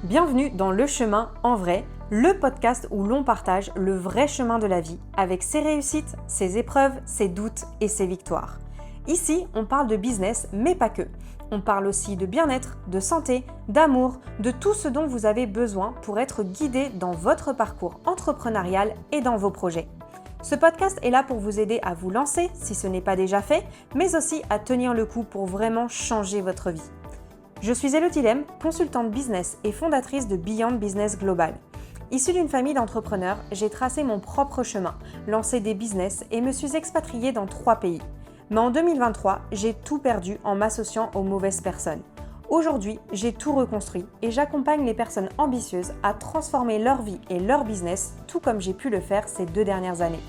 Bienvenue dans Le Chemin en vrai, le podcast où l'on partage le vrai chemin de la vie avec ses réussites, ses épreuves, ses doutes et ses victoires. Ici, on parle de business, mais pas que. On parle aussi de bien-être, de santé, d'amour, de tout ce dont vous avez besoin pour être guidé dans votre parcours entrepreneurial et dans vos projets. Ce podcast est là pour vous aider à vous lancer si ce n'est pas déjà fait, mais aussi à tenir le coup pour vraiment changer votre vie. Je suis Elodie Lem, consultante business et fondatrice de Beyond Business Global. Issue d'une famille d'entrepreneurs, j'ai tracé mon propre chemin, lancé des business et me suis expatriée dans 3 pays. Mais en 2023, j'ai tout perdu en m'associant aux mauvaises personnes. Aujourd'hui, j'ai tout reconstruit et j'accompagne les personnes ambitieuses à transformer leur vie et leur business, tout comme j'ai pu le faire ces 2 dernières années.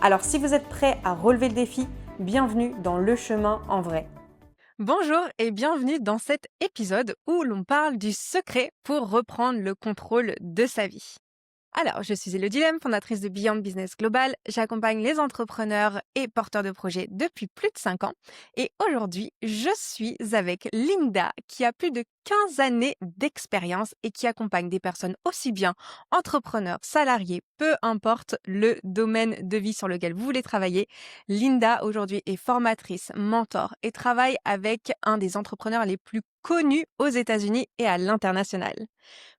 Alors si vous êtes prêts à relever le défi, bienvenue dans Le Chemin en vrai. Bonjour et bienvenue dans cet épisode où l'on parle du secret pour reprendre le contrôle de sa vie. Alors, je suis Elodie Lem, fondatrice de Beyond Business Global. J'accompagne les entrepreneurs et porteurs de projets depuis plus de 5 ans. Et aujourd'hui, je suis avec Linda, qui a plus de 15 années d'expérience et qui accompagne des personnes aussi bien entrepreneurs, salariés, peu importe le domaine de vie sur lequel vous voulez travailler. Linda, aujourd'hui, est formatrice, mentor et travaille avec un des entrepreneurs les plus connus aux États-Unis et à l'international.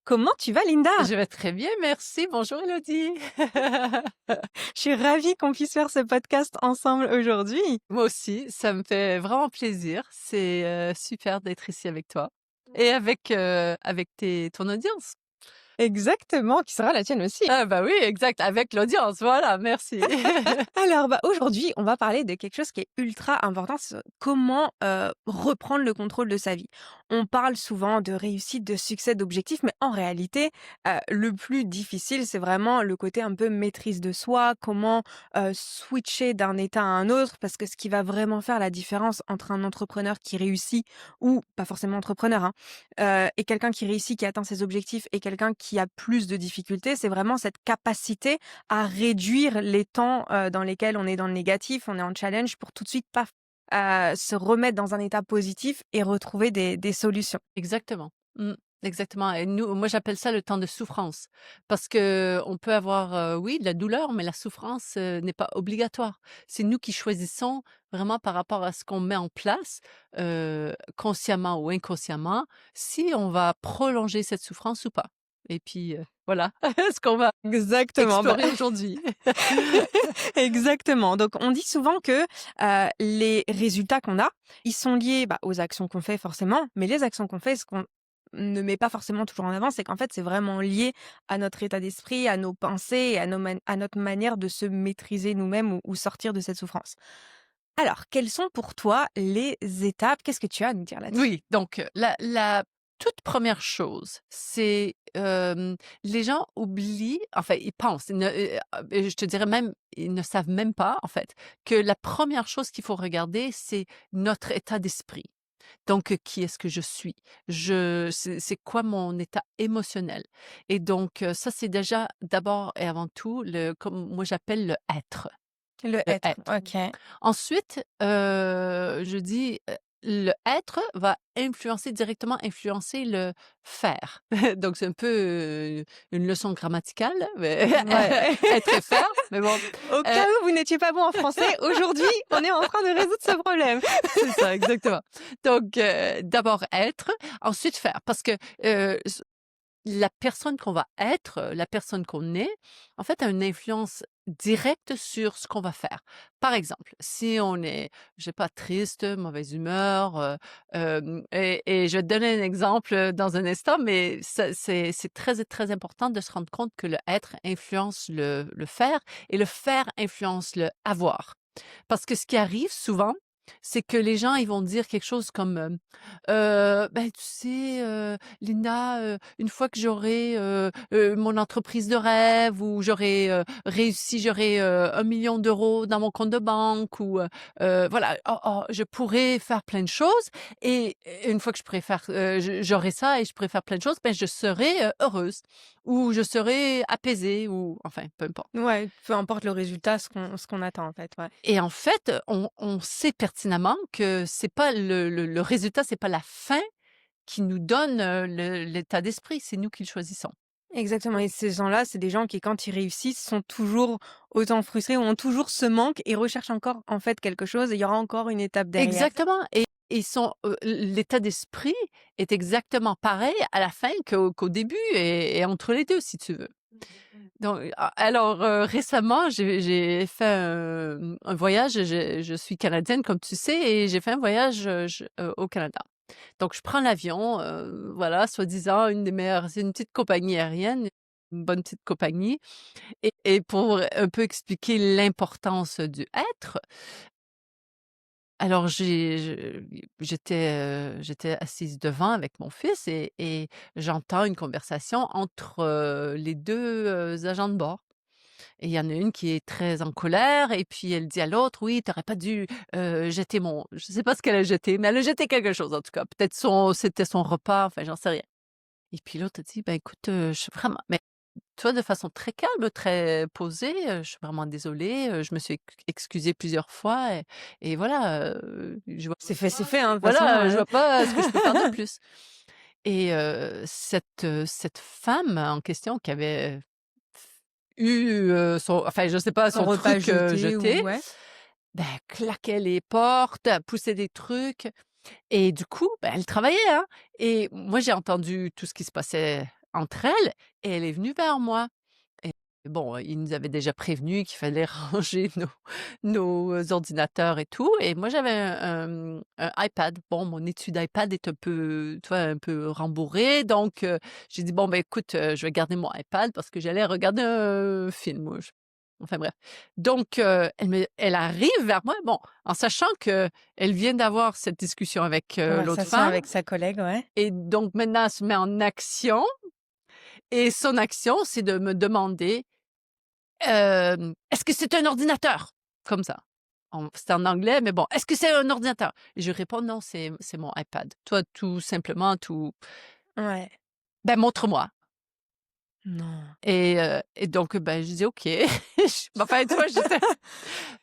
Comment tu vas, Linda? Je vais très bien, merci. Bonjour Elodie. Je suis ravie qu'on puisse faire ce podcast ensemble aujourd'hui. Moi aussi, ça me fait vraiment plaisir. C'est super d'être ici avec toi et avec ton audience. Exactement, qui sera la tienne aussi. Ah bah oui, exact, avec l'audience, voilà, merci. Alors, aujourd'hui, on va parler de quelque chose qui est ultra important, c'est comment reprendre le contrôle de sa vie. On parle souvent de réussite, de succès, d'objectifs, mais en réalité, le plus difficile, c'est vraiment le côté un peu maîtrise de soi, comment switcher d'un état à un autre, parce que ce qui va vraiment faire la différence entre un entrepreneur qui réussit, ou pas forcément entrepreneur, hein, et quelqu'un qui réussit, qui atteint ses objectifs, et quelqu'un qui a plus de difficultés, c'est vraiment cette capacité à réduire les temps, dans lesquels on est dans le négatif, on est en challenge pour tout de suite paf, se remettre dans un état positif et retrouver des solutions. Exactement. Exactement. Et moi j'appelle ça le temps de souffrance parce que on peut avoir, oui, de la douleur, mais la souffrance, n'est pas obligatoire. C'est nous qui choisissons vraiment par rapport à ce qu'on met en place, consciemment ou inconsciemment, si on va prolonger cette souffrance ou pas. Et puis, voilà ce qu'on va Exactement, explorer aujourd'hui. exactement. Donc on dit souvent que, les résultats qu'on a, ils sont liés, aux actions qu'on fait forcément, mais les actions qu'on fait, ce qu'on ne met pas forcément toujours en avant, c'est qu'en fait, c'est vraiment lié à notre état d'esprit, à nos pensées et à notre manière de se maîtriser nous-mêmes ou sortir de cette souffrance. Alors, quelles sont pour toi les étapes? Qu'est-ce que tu as à nous dire là-dessus? Oui, donc la toute première chose, c'est, les gens oublient, enfin, ils pensent, je te dirais même, ils ne savent même pas, en fait, que la première chose qu'il faut regarder, c'est notre état d'esprit. Donc, qui est-ce que je suis? C'est quoi mon état émotionnel? Et donc, ça, c'est déjà d'abord et avant tout comme moi j'appelle le être, Le le être, être. OK. Ensuite, je dis, le être va directement influencer le faire. Donc c'est un peu, une leçon grammaticale, mais Ouais. être et faire, mais bon, Au heu, cas où vous n'étiez pas bon en français, aujourd'hui, on est en train de résoudre ce problème. c'est ça exactement. Donc d'abord être, ensuite faire parce que, la personne qu'on va être, la personne qu'on est, en fait, a une influence directe sur ce qu'on va faire. Par exemple, si on est, je sais pas, triste, mauvaise humeur, et je vais te donner un exemple, dans un instant, mais ça c'est très, très important de se rendre compte que le être influence le faire et le faire influence le avoir. Parce que ce qui arrive souvent, c'est que les gens, ils vont dire quelque chose comme, «Ben, tu sais, Linda, une fois que j'aurai, mon entreprise de rêve ou j'aurai, réussi, j'aurai, 1 000 000 dans mon compte de banque ou, voilà, je pourrais faire plein de choses et une fois que je pourrai faire, j'aurai ça et je pourrai faire plein de choses, ben, je serai, heureuse ou je serai apaisée» ou enfin, peu importe. Ouais, peu importe le résultat, ce qu'on attend en fait, ouais. Et en fait, on sait pertinemment que c'est pas le résultat, c'est pas la fin, qui nous donne, l'état d'esprit, c'est nous qui le choisissons. Exactement, et ces gens-là, c'est des gens qui, quand ils réussissent, sont toujours autant frustrés ou ont toujours ce manque et recherchent encore, en fait, quelque chose et il y aura encore une étape derrière. Exactement, et l'état d'esprit est exactement pareil à la fin qu'au début et entre les 2 si tu veux. Donc alors, récemment, j'ai fait un voyage. Je suis canadienne comme tu sais et j'ai fait un voyage, au Canada. Donc je prends l'avion, voilà, soi-disant une des meilleures, c'est une petite compagnie aérienne, une bonne petite compagnie, et pour un peu expliquer l'importance du être, alors j'étais assise devant avec mon fils et j'entends une conversation entre, les 2 agents de bord. Et il y en a une qui est très en colère et puis elle dit à l'autre: «Oui, tu aurais pas dû, jeter mon», je sais pas ce qu'elle a jeté, mais elle a jeté quelque chose en tout cas. Peut-être c'était son repas, enfin j'en sais rien. Et puis l'autre a dit: «Ben écoute, je suis vraiment», mais tu vois, de façon très calme, très posée, «Je suis vraiment désolée, je me suis excusée plusieurs fois et voilà, je vois C'est fait, hein, de toute façon, voilà, je vois pas ce que je peux faire de plus». Et cette femme en question qui avait eu, enfin je sais pas, son son repas truc, jeté ou jeté, ouais. ben, claquait les portes, poussait des trucs et du coup, ben, elle travaillait, hein, et moi j'ai entendu tout ce qui se passait entre elles et elle est venue vers moi. Et bon, ils nous avaient déjà prévenus qu'il fallait ranger nos ordinateurs et tout, et moi j'avais un iPad. Bon, mon étui d'iPad est un peu, tu vois, un peu rembourré, donc j'ai dit: «Bon, ben, écoute, je vais garder mon iPad parce que j'allais regarder un film», ou enfin bref. Donc elle arrive vers moi, bon, en sachant qu'elle vient d'avoir cette discussion avec, l'autre Conversation femme, avec sa collègue, ouais. et donc maintenant elle se met en action, et son action, c'est de me demander: «Est-ce que c'est un ordinateur?» Comme ça. C'était en anglais, mais bon: «Est-ce que c'est un ordinateur?» Et je réponds: «Non, c'est mon iPad». Toi, tout simplement, tout, Ouais. ben, montre-moi. Non. Et donc, ben, je dis: «OK». Enfin, tu vois, j'étais,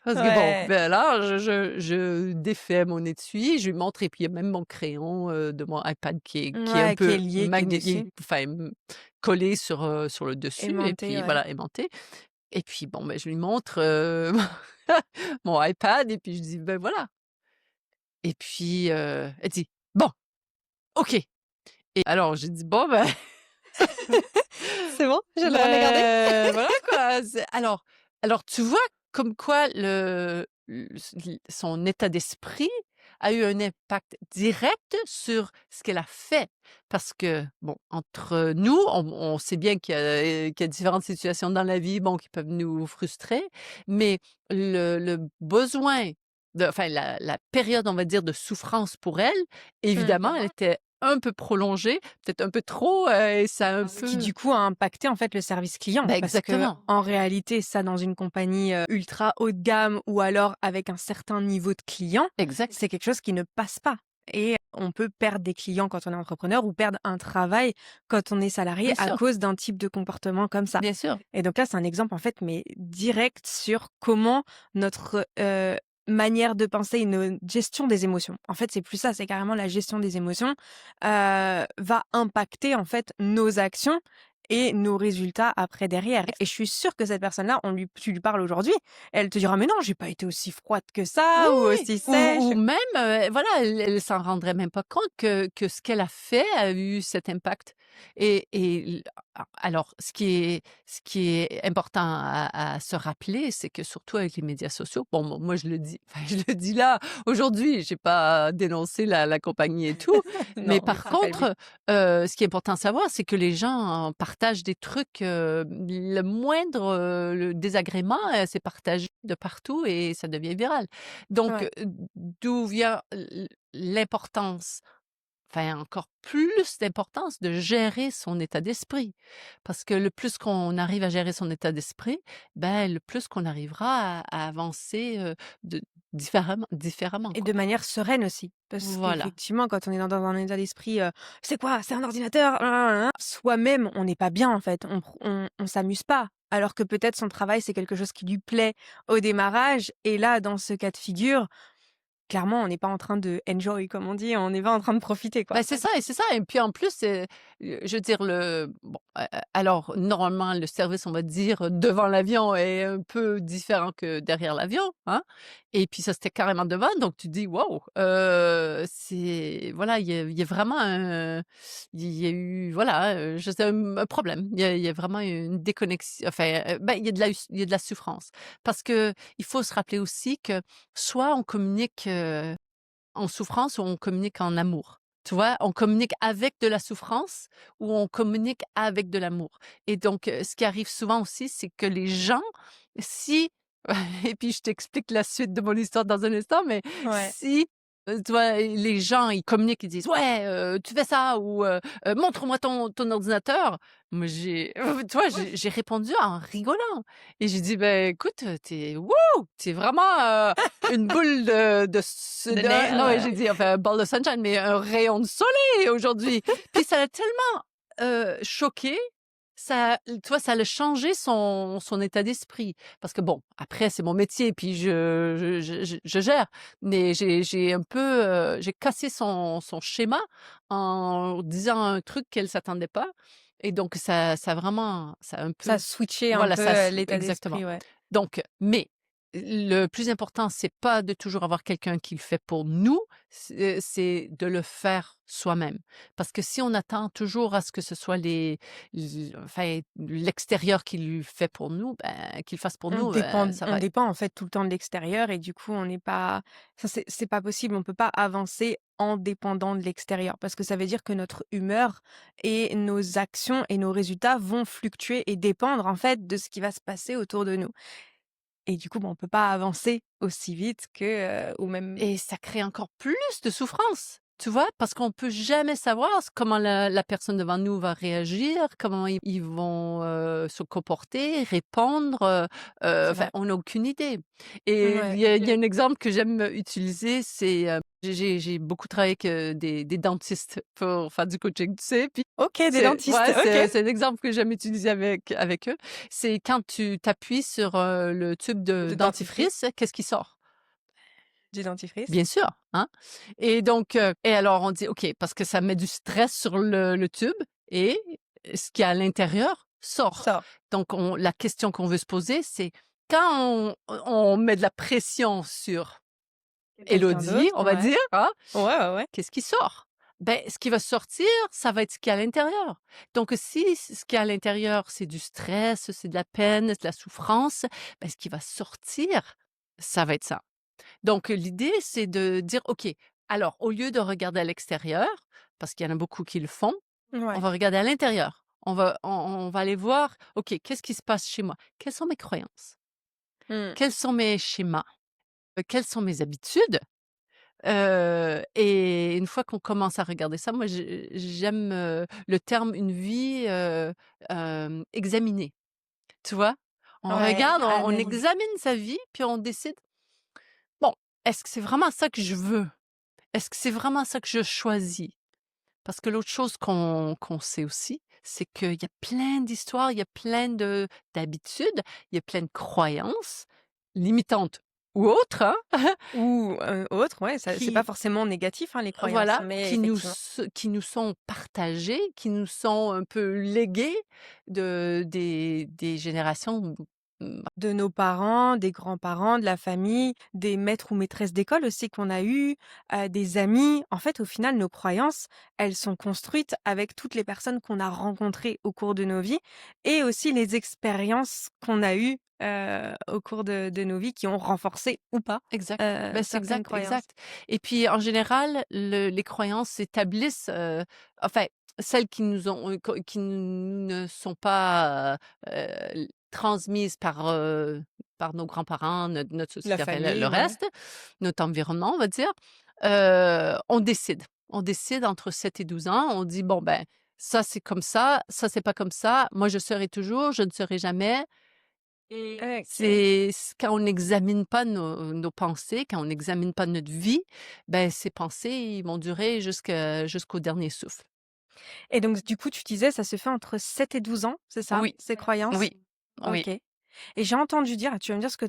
parce que bon, Ouais. ben, là, je défais mon étui, je lui montre, et puis il y a même mon crayon, de mon iPad qui est un Ouais, qui est peu lié, qui est dessus, enfin, collé sur le dessus, et aimanté, puis ouais. voilà, aimanté. Et puis bon, ben, je lui montre, mon iPad, et puis je dis: «Ben, voilà». Et puis, elle dit: «Bon, OK». Et alors j'ai dit: «Bon, ben, C'est bon? J'ai le droit de les garder? ben, voilà quoi». Alors tu vois comme quoi son état d'esprit a eu un impact direct sur ce qu'elle a fait. Parce que bon, entre nous, on sait bien qu'il y a différentes situations dans la vie, bon, qui peuvent nous frustrer, mais le besoin enfin la période, on va dire, de souffrance pour elle, évidemment, elle était un peu prolongée, peut-être un peu trop, et ça a un Ce qui peu, du coup a impacté en fait le service client ben parce que exactement, en réalité ça dans une compagnie, ultra haut de gamme ou alors avec un certain niveau de clients, exact, c'est quelque chose qui ne passe pas et on peut perdre des clients quand on est entrepreneur ou perdre un travail quand on est salarié bien à sûr, cause d'un type de comportement comme ça. bien sûr. Et donc là, c'est un exemple en fait, mais direct sur comment notre, manière de penser et notre gestion des émotions. En fait, c'est plus ça, c'est carrément la gestion des émotions, va impacter en fait nos actions et nos résultats après derrière. Et je suis sûre que cette personne-là, tu lui parles aujourd'hui, elle te dira: «Mais non, j'ai pas été aussi froide que Oui, ça ou oui, aussi ou sèche». ou même, voilà, elle s'en rendrait même pas compte que ce qu'elle a fait a eu cet impact, et alors ce qui est important à se rappeler, c'est que surtout avec les médias sociaux, bon, moi je le dis, enfin je le dis là, aujourd'hui, j'ai pas dénoncé la compagnie et tout, mais Non, mais par c'est pas le but. contre, ce qui est important à savoir, c'est que les gens partagent des trucs, le moindre, le désagrément, c'est partagé de partout et ça devient viral. Donc, Ouais. d'où vient l'importance, enfin encore plus d'importance de gérer son état d'esprit. Parce que le plus qu'on arrive à gérer son état d'esprit, ben, le plus qu'on arrivera à avancer, de différemment, Et quoi. de manière sereine aussi. Parce Voilà, qu'effectivement, quand on est dans un état d'esprit, «C'est quoi? C'est un ordinateur?» soi-même, on n'est pas bien en fait, on s'amuse pas. Alors que peut-être son travail, c'est quelque chose qui lui plaît au démarrage et là, dans ce cas de figure, clairement, on n'est pas en train de enjoy comme on dit, on n'est pas en train de profiter, quoi. Ben c'est ça et puis en plus, je veux dire alors normalement le service, on va dire, devant l'avion est un peu différent que derrière l'avion, hein, et puis ça, c'était carrément devant, donc tu te dis: «Waouh!» c'est voilà, il y a vraiment il y a eu voilà, je sais un problème. Il y a vraiment une déconnexion enfin, il y a de la souffrance. Parce que il faut se rappeler aussi que soit on communique, en souffrance ou on communique en amour. Tu vois? On communique avec de la souffrance ou on communique avec de l'amour et donc ce qui arrive souvent aussi, c'est que les gens, si et puis je t'explique la suite de mon histoire dans un instant, mais Ouais. si, tu vois, les gens, ils communiquent, ils disent: «Ouais, tu fais ça» ou «Montre-moi ton ordinateur». Moi, tu vois, j'ai répondu en rigolant et j'ai dit: «Beh, écoute, tu vraiment, une boule De non, mais nerfs, j'ai dit, enfin, ball of sunshine, mais un rayon de soleil aujourd'hui. Puis ça l'a tellement, choqué, tu vois, ça l'a changé son état d'esprit. Parce que bon, après c'est mon métier, puis je gère, mais j'ai un peu, j'ai cassé son schéma en disant un truc qu'elle s'attendait pas et donc ça a vraiment ça a un ça peu a switché un voilà, peu, ça l'état exactement. d'esprit, ouais. Donc mais le plus important, c'est pas de toujours avoir quelqu'un qui le fait pour nous, c'est de le faire soi-même. Parce que si on attend toujours à ce que ce soit enfin, l'extérieur qui le fait pour nous, ben, qu'il le fasse pour nous, ça On va dépend en fait tout le temps de l'extérieur et du coup on n'est pas ça c'est pas possible, on peut pas avancer en dépendant de l'extérieur parce que ça veut dire que notre humeur et nos actions et nos résultats vont fluctuer et dépendre en fait de ce qui va se passer autour de nous. Et du coup, on peut pas avancer aussi vite que, ou même et ça crée encore plus de souffrance, tu vois? Parce qu'on peut jamais savoir comment la personne devant nous va réagir, comment ils vont, se comporter, répondre, c'est enfin, vrai. on n'a aucune idée et Ouais. il y a un exemple que j'aime utiliser, c'est, j'ai beaucoup travaillé avec, des dentistes pour faire du coaching, tu sais? Puis OK, des dentistes, OK. c'est un exemple que j'aime utiliser avec eux. C'est quand tu t'appuies sur, le tube de De dentifrice, dentifrice, qu'est-ce qui sort? du dentifrice. Bien sûr, hein? Et donc et alors on dit: «OK», parce que ça met du stress sur le tube et ce qu'il y a à l'intérieur sort. Sort. Donc la question qu'on veut se poser, c'est quand on met de la pression sur Quelqu'un Élodie, d'autre, on va ouais. dire, hein, Ouais, ouais, ouais. qu'est-ce qui sort? Ben, ce qui va sortir, ça va être ce qu'il y a à l'intérieur. Donc si ce qu'il y a à l'intérieur, c'est du stress, c'est de la peine, c'est de la souffrance, ben, ce qui va sortir, ça va être ça. Donc l'idée, c'est de dire: «OK, alors au lieu de regarder à l'extérieur, parce qu'il y en a beaucoup qui le font, on Ouais. va regarder à l'intérieur. On va aller voir, OK, qu'est-ce qui se passe chez moi? Quelles sont mes croyances? Mmh. Quels sont mes schémas? Quelles sont mes habitudes?» Et une fois qu'on commence à regarder ça, moi j'aime, le terme «une vie, examinée». Tu vois? On Ouais, regarde, on analyse. examine sa vie, puis on décide: «Bon, est-ce que c'est vraiment ça que je veux?» Est-ce que c'est vraiment ça que je choisis? Parce que l'autre chose qu'on sait aussi, c'est qu'il y a plein d'histoires, il y a plein d'habitudes, il y a plein de croyances limitantes ou autres, hein, Ou, autre, ouais, ça c'est pas qui forcément négatif, hein, les croyances, voilà, mais effectivement. qui nous sont partagées, qui nous sont un peu léguées des générations, mmh, De nos parents, des grands-parents, de la famille, des maîtres ou maîtresses d'école aussi qu'on a eus, des amis. En fait, au final, nos croyances, elles sont construites avec toutes les personnes qu'on a rencontrées au cours de nos vies et aussi les expériences qu'on a eues, au cours de nos vies qui ont renforcé ou pas, exact. Ben c'est certaines exact, croyances. exact et puis en général, les croyances s'établissent, enfin, celles qui nous ont, qui ne sont pas, transmises par nos grands-parents, notre La société, enfin le famille, ouais. reste, notre environnement, on va dire, on décide. On décide entre 7 et 12 ans, on dit: «Bon, ben, ça c'est pas comme ça, moi je serai toujours, je ne serai jamais». Et OK. c'est quand on n'examine pas nos pensées, quand on n'examine pas notre vie, ben, ces pensées, ils vont durer jusqu'au dernier souffle. Et donc du coup, tu disais, ça se fait entre 7 et 12 ans, c'est ça, Oui, ces croyances? oui, oui. OK. Et j'ai entendu dire, tu vas me dire ce que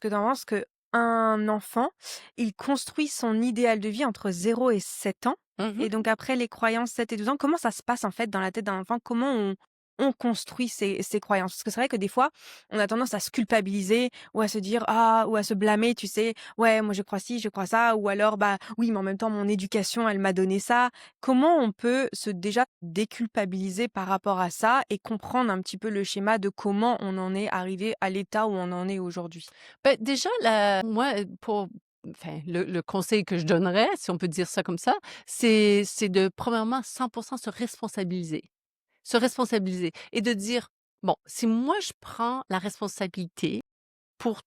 tu en penses, un enfant, il construit son idéal de vie entre 0 et 7 ans Mmh. et donc après les croyances 7 et 12 ans, comment ça se passe en fait dans la tête d'un enfant? Comment on construit ses croyances? Parce que c'est vrai que des fois, on a tendance à se culpabiliser ou à se dire: «Ah» ou à se blâmer, tu sais: «Ouais, moi je crois ci, je crois ça» ou alors: «Bah, oui, mais en même temps mon éducation, elle m'a donné ça». Comment on peut se déjà déculpabiliser par rapport à ça et comprendre un petit peu le schéma de comment on en est arrivé à l'état où on en est aujourd'hui? Déjà la moi, pour enfin, le conseil que je donnerais, si on peut dire ça comme ça, c'est de premièrement 100 se responsabiliser. Se responsabiliser et de dire: «Bon, si moi je prends la responsabilité pour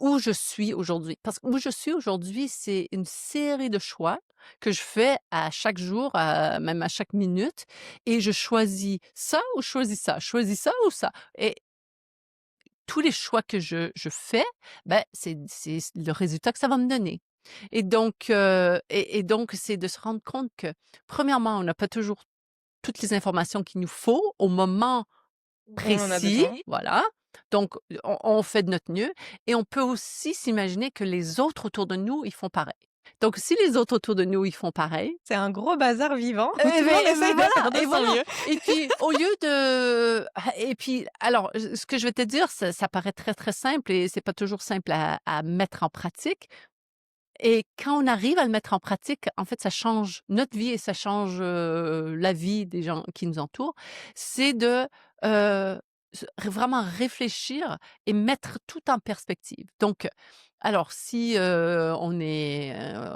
où je suis aujourd'hui», parce que où je suis aujourd'hui, c'est une série de choix que je fais à chaque jour, même à chaque minute et je choisis ça ou je choisis ça, je choisis ça ou ça et tous les choix que je fais, ben, c'est le résultat que ça va me donner et donc c'est de se rendre compte que, premièrement, on n'a pas toujours toutes les informations qu'il nous faut au moment On en a précis, besoin. voilà. Donc on fait de notre mieux et on peut aussi s'imaginer que les autres autour de nous, ils font pareil. Donc si les autres autour de nous, ils font pareil. C'est un gros bazar vivant où Et tout le monde beh, essaye de voilà faire de et son voilà mieux. et puis au lieu de et puis alors, ce que je vais te dire, ça paraît très, très simple et c'est pas toujours simple à mettre en pratique et quand on arrive à le mettre en pratique, en fait, ça change notre vie et ça change, la vie des gens qui nous entourent. C'est de, vraiment réfléchir et mettre tout en perspective. Donc, alors si, on est,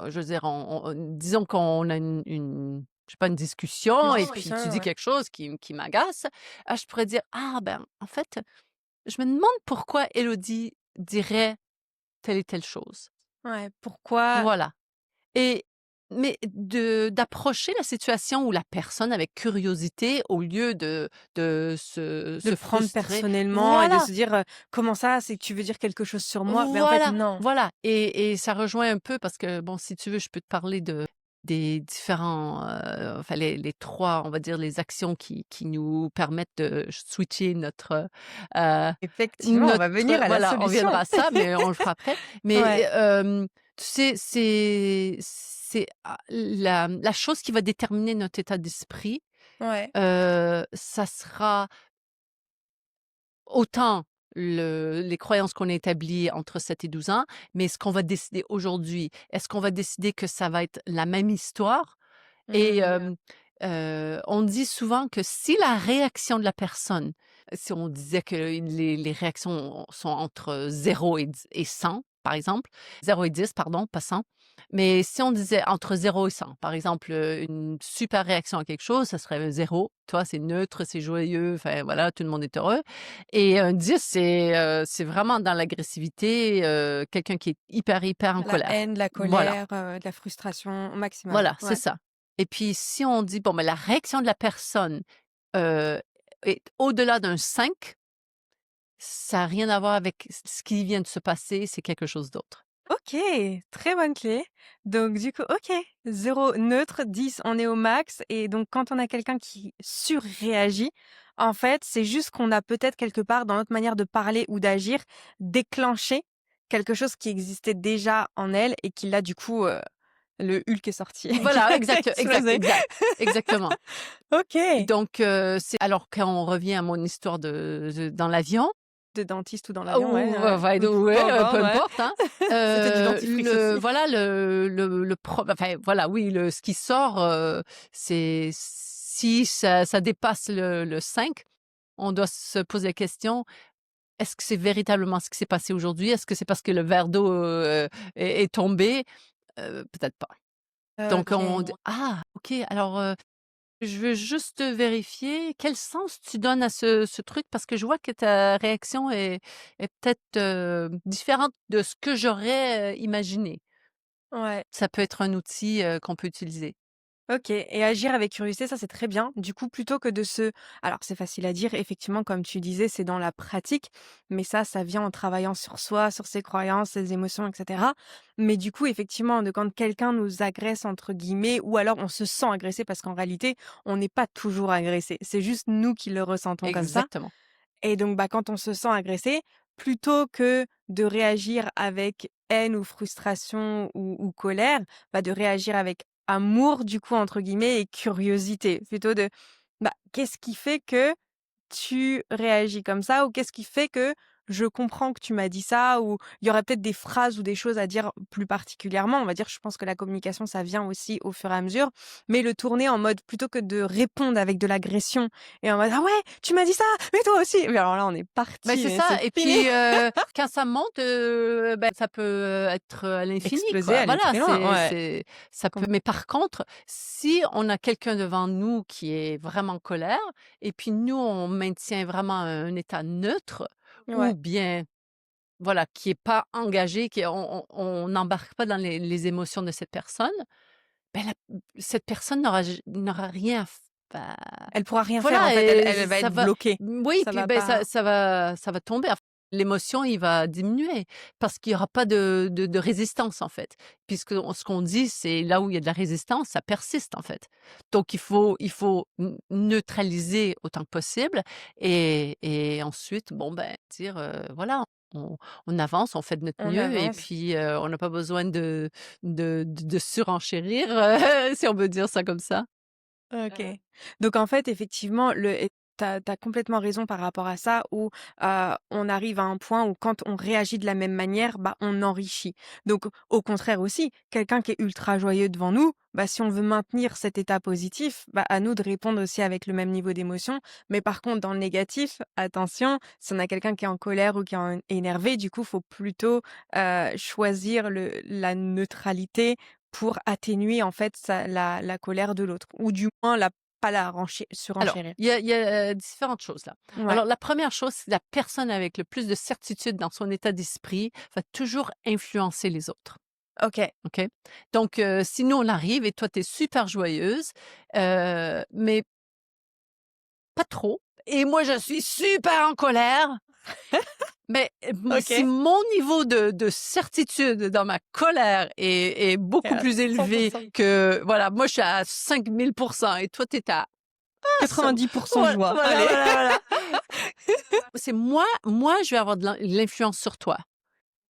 je veux dire, disons qu'on a une je sais pas, une Une discussion et puis discussion, tu dis ouais. quelque chose qui m'agace, je pourrais dire: «Ah ben, en fait, je me demande pourquoi Élodie dirait telle et telle chose». Ouais, pourquoi Voilà. Et mais d'approcher la situation ou la personne avec curiosité au lieu de de se le prendre frustrer. personnellement et de Voilà, se dire, «Comment ça? C'est que tu veux dire quelque chose sur moi?» mais en fait, voilà, non. voilà et ça rejoint un peu parce que bon, si tu veux, je peux te parler des différents, enfin les 3, on va dire, les actions qui nous permettent de switcher Effectivement, on va venir à la voilà, on solution. viendra à ça, mais on le fera après. Mais, Ouais, tu sais, c'est la chose qui va déterminer notre état d'esprit, ouais. ça sera autant les croyances qu'on a établies entre 7 et 12 ans, mais ce qu'on va décider aujourd'hui. Est-ce qu'on va décider que ça va être la même histoire? Et Mmh. on dit souvent que si la réaction de la personne, si on disait que les réactions sont entre 0 et 100, par exemple, 0 et 10 pardon, pas 100, mais si on disait entre 0 et 100, par exemple, une super réaction à quelque chose, ça serait 0, tu vois? C'est neutre, c'est joyeux, enfin voilà, tout le monde est heureux et un 10 c'est vraiment dans l'agressivité, quelqu'un qui est hyper, hyper en La colère. haine, la Voilà. colère, de la frustration au maximum. Voilà, c'est Ouais. ça. Et puis si on dit, bon, mais la réaction de la personne, heu, est au-delà d'un 5, ça a rien à voir avec ce qui vient de se passer, c'est quelque chose d'autre. OK, très bonne clé. Donc du coup, OK, 0 neutre, 10 on est au max et donc quand on a quelqu'un qui surréagit, en fait, c'est juste qu'on a peut-être quelque part dans notre manière de parler ou d'agir, déclenché quelque chose qui existait déjà en elle et qui là du coup, le Hulk est sorti et qui Voilà, a exact, exact, explosé. exact, exactement. OK, Donc c'est alors quand on revient à mon histoire de dans l'avion, de dentiste ou dans l'avion, ouais, ou ouais. enfin Peu ouais, peu importe, ouais. importe, hein. C'était du dentifrice Le aussi. voilà le pro enfin voilà, oui, le ce qui sort, c'est si ça dépasse le 5, on doit se poser la question: «Est-ce que c'est véritablement ce qui s'est passé aujourd'hui? Est-ce que c'est parce que le verre d'eau, est tombé?» Peut-être pas. Donc on dit: OK. «Ah OK, alors, je veux juste vérifier quel sens tu donnes à ce truc parce que je vois que ta réaction est peut-être, différente de ce que j'aurais, imaginé». Ouais. Ça peut être un outil, qu'on peut utiliser. OK et agir avec curiosité, ça, c'est très bien. Du coup, plutôt que de se alors c'est facile à dire, effectivement, comme tu disais, c'est dans la pratique, mais ça vient en travaillant sur soi, sur ses croyances, ses émotions et cetera. Mais du coup, effectivement, de quand quelqu'un nous «agresse» entre guillemets ou alors on se sent agressé parce qu'en réalité, on n'est pas toujours agressé. C'est juste nous qui le ressentons comme ça Exactement. et donc, bah, quand on se sent agressé, plutôt que de réagir avec haine ou frustration ou colère, bah, de réagir avec «amour» du coup entre guillemets et curiosité. Plutôt de, bah, qu'est-ce qui fait que tu réagis comme ça? Ou qu'est-ce qui fait que je comprends que tu m'as dit ça? Ou il y aurait peut-être des phrases ou des choses à dire plus particulièrement. On va dire, je pense que la communication, ça vient aussi au fur et à mesure, mais le tourner en mode plutôt que de répondre avec de l'agression et en mode: «Ah ouais, tu m'as dit ça, mais toi aussi!» Mais alors là, on est Ben parti, c'est mais c'est ça et fini. puis, quand ça monte, ça peut être à l'infini, Exploser, quoi. aller Voilà, très loin, ouais. c'est ça peut Com mais par contre, si on a quelqu'un devant nous qui est vraiment en colère et puis nous, on maintient vraiment un état neutre ou ouais, bien, voilà, qui est pas engagé, qui est on n'embarque pas dans les émotions de cette personne, ben la cette personne n'aura rien à f bah, elle pourra rien faire en voilà fait, elle et elle va ça être va bloquée. oui, Ça puis, va ben, pas ça va tomber. L'émotion, il va diminuer parce qu'il y aura pas de résistance, en fait. Puisque ce qu'on dit, c'est là où il y a de la résistance, ça persiste, en fait. Donc il faut neutraliser autant que possible et ensuite, bon, ben, dire, voilà, on on avance, on fait de notre on mieux et avance. puis, on n'a pas besoin de surenchérir, si on veut dire ça comme ça. OK. Donc en fait, effectivement, tu as complètement raison par rapport à ça où, on arrive à un point où quand on réagit de la même manière, bah, on enrichit. Donc au contraire aussi, quelqu'un qui est ultra joyeux devant nous, bah, si on veut maintenir cet état positif, bah, à nous de répondre aussi avec le même niveau d'émotion. Mais par contre, dans le négatif, attention, si on a quelqu'un qui est en colère ou qui est énervé, du coup, faut plutôt, choisir la neutralité pour atténuer en fait la colère de l'autre ou du moins la pas la Alors, surenchérir. il y a différentes choses là. Ouais, Alors la première chose, c'est la personne avec le plus de certitude dans son état d'esprit va toujours influencer les autres, OK. OK? Donc si nous on arrive et toi tu es super joyeuse, mais pas trop et moi je suis super en colère, mais si OK. mon niveau de certitude dans ma colère est Et beaucoup à plus élevé 100 que voilà, moi je suis à 5000 et toi tu es à 90 voilà, joie. voilà, Allez. voilà, voilà. C'est moi, je vais avoir de l'influence sur toi,